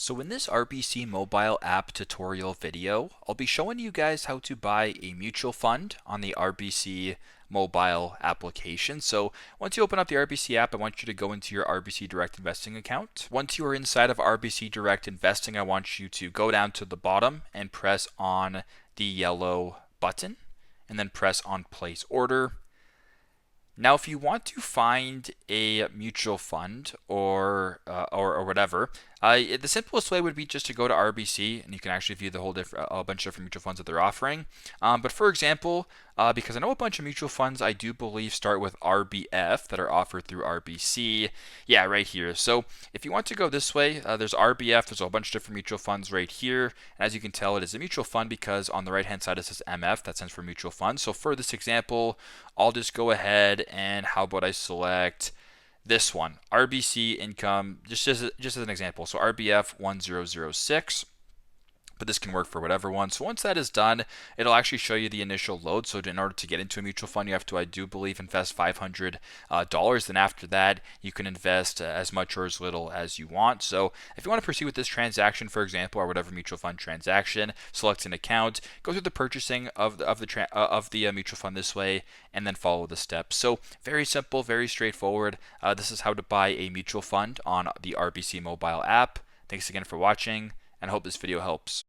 So in this RBC Mobile App tutorial video, I'll be showing you guys how to buy a mutual fund on the RBC Mobile application. So once you open up the RBC app, I want you to go into your RBC Direct Investing account. Once you are inside of RBC Direct Investing, I want you to go down to the bottom and press on the yellow button and then press on Place Order. Now, if you want to find a mutual fund or whatever, the simplest way would be just to go to RBC, and you can actually view a bunch of different mutual funds that they're offering. But for example, because I know a bunch of mutual funds, I do believe start with RBF that are offered through RBC. Yeah, right here. So if you want to go this way, there's RBF. There's a bunch of different mutual funds right here. And as you can tell, it is a mutual fund because on the right-hand side it says MF. That stands for mutual fund. So for this example, I'll just go ahead and how about I select this one, RBC Income, just as an example. So RBF 1006. But this can work for whatever one. So once that is done, it'll actually show you the initial load. So in order to get into a mutual fund, you have to, I do believe, invest $500. Then after that, you can invest as much or as little as you want. So if you want to proceed with this transaction, for example, or whatever mutual fund transaction, select an account, go through the purchasing of the mutual fund this way, and then follow the steps. So very simple, very straightforward. This is how to buy a mutual fund on the RBC mobile app. Thanks again for watching, and I hope this video helps.